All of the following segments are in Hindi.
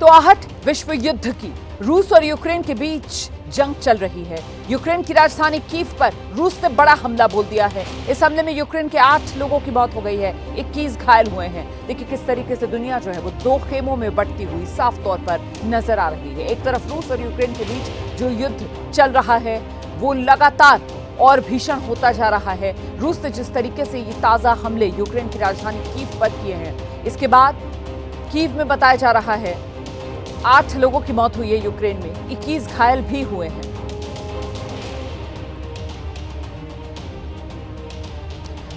तो आहट विश्व युद्ध की। रूस और यूक्रेन के बीच जंग चल रही है। यूक्रेन की राजधानी कीव पर रूस ने बड़ा हमला बोल दिया है। इस हमले में यूक्रेन के 8 लोगों की मौत हो गई है, 21 घायल हुए हैं। देखिए किस तरीके से दुनिया जो है वो दो खेमों में बंटती हुई साफ तौर पर नजर आ रही है। एक तरफ रूस और यूक्रेन के बीच जो युद्ध चल रहा है वो लगातार और भीषण होता जा रहा है। रूस ने जिस तरीके से ये ताजा हमले यूक्रेन की राजधानी कीव पर किए हैं, इसके बाद कीव में बताया जा रहा है 8 लोगों की मौत हुई है यूक्रेन में, 21 घायल भी हुए हैं।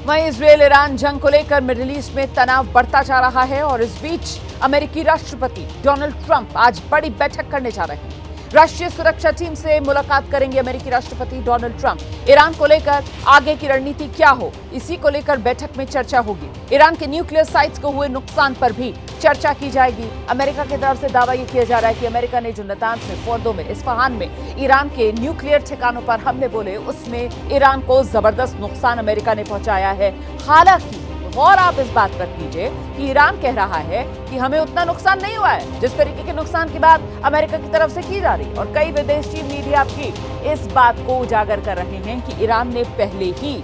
वहीं इजरायल ईरान जंग को लेकर मिडिल ईस्ट में तनाव बढ़ता जा रहा है और इस बीच अमेरिकी राष्ट्रपति डोनाल्ड ट्रंप आज बड़ी बैठक करने जा रहे हैं। राष्ट्रीय सुरक्षा टीम से मुलाकात करेंगे अमेरिकी राष्ट्रपति डोनाल्ड ट्रंप। ईरान को लेकर आगे की रणनीति क्या हो, इसी को लेकर बैठक में चर्चा होगी। ईरान के न्यूक्लियर साइट्स को हुए नुकसान पर भी चर्चा की जाएगी। अमेरिका की तरफ से दावा यह किया जा रहा है कि अमेरिका ने जो नातांज में, फोर्दो में, इस्फहान में ईरान के न्यूक्लियर ठिकानों पर हमले बोले, उसमें ईरान को जबरदस्त नुकसान अमेरिका ने पहुंचाया है। हालांकि और आप इस बात पर कीजिए कि ईरान कह रहा है कि हमें उतना नुकसान नहीं हुआ है जिस तरीके के नुकसान की बात अमेरिका की तरफ से की जा रही। और कई विदेशी मीडिया भी इस बात को उजागर कर रहे हैं कि ईरान ने पहले ही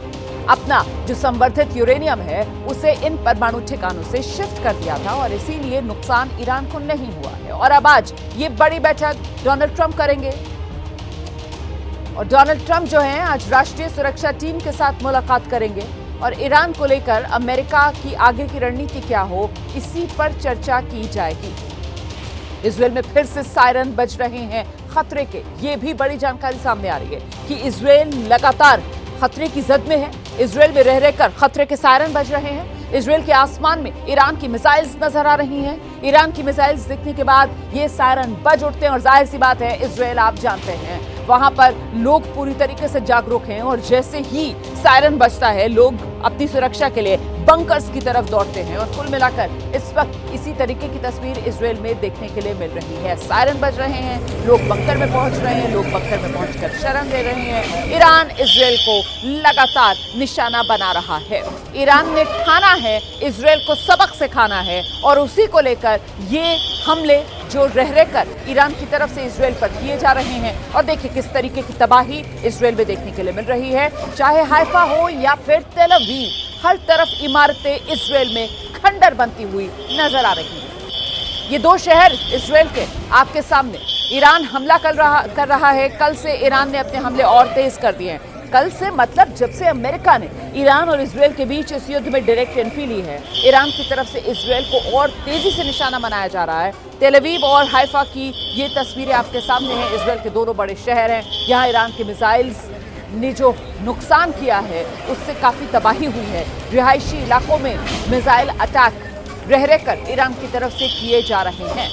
अपना जो संवर्धित यूरेनियम है उसे इन परमाणु ठिकानों से शिफ्ट कर दिया था और इसीलिए नुकसान ईरान को नहीं हुआ है। और अब आज ये बड़ी बैठक डोनाल्ड ट्रंप करेंगे और डोनाल्ड ट्रंप जो है आज राष्ट्रीय सुरक्षा टीम के साथ मुलाकात करेंगे और ईरान को लेकर अमेरिका की आगे की रणनीति क्या हो, इसी पर चर्चा की जाएगी। इजरायल में फिर से सायरन बज रहे हैं खतरे के। ये भी बड़ी जानकारी सामने आ रही है कि इजरायल लगातार खतरे की जद में है। इजरायल में रह रहकर खतरे के सायरन बज रहे हैं। इजरायल के आसमान में ईरान की मिसाइल्स नजर आ रही हैं। ईरान की मिसाइल्स दिखने के बाद ये सायरन बज उठते हैं और जाहिर सी बात है इजरायल आप जानते हैं वहां पर लोग पूरी तरीके से जागरूक हैं और जैसे ही सायरन बजता है लोग अपनी सुरक्षा के लिए बंकर्स की तरफ दौड़ते हैं। और कुल मिलाकर इस वक्त इसी तरीके की तस्वीर इजरायल में देखने के लिए मिल रही है। सायरन बज रहे हैं, लोग बंकर में पहुंच रहे हैं, लोग बंकर में पहुंचकर शरण दे रहे हैं। ईरान इजरायल को लगातार निशाना बना रहा है। ईरान ने ठाना है इजरायल को सबक सिखाना है और उसी को लेकर ये हमले जो रह रहकर ईरान की तरफ से इजरायल पर किए जा रहे हैं। और देखिए किस तरीके की तबाही इजरायल में देखने के लिए मिल रही है, चाहे हाइफा हो या फिर तेल अवीव, हर तरफ इमारतें इजरायल में खंडर बनती हुई नजर आ रही हैं। ये दो शहर इजरायल के आपके सामने। ईरान हमला कर रहा है। कल से ईरान ने अपने हमले और तेज कर दिए हैं। कल से मतलब जब से अमेरिका ने ईरान और इजरायल के बीच इस युद्ध में डायरेक्ट एंट्री ली है, ईरान की तरफ से इजरायल को और तेजी से निशाना बनाया जा रहा है। तेल अवीव और हाइफा की ये तस्वीरें आपके सामने हैं। इजरायल के दोनों बड़े शहर हैं। यहाँ ईरान के मिसाइल्स ने जो नुकसान किया है उससे काफी तबाही हुई है। रिहायशी इलाकों में मिसाइल अटैक रह रहकर ईरान की तरफ से किए जा रहे हैं।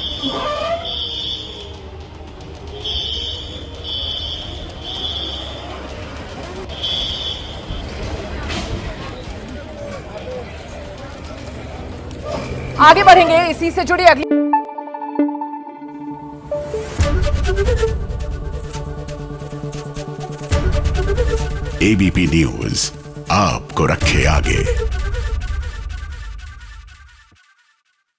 आगे बढ़ेंगे इसी से जुड़ी अगली एबीपी न्यूज आपको रखे आगे।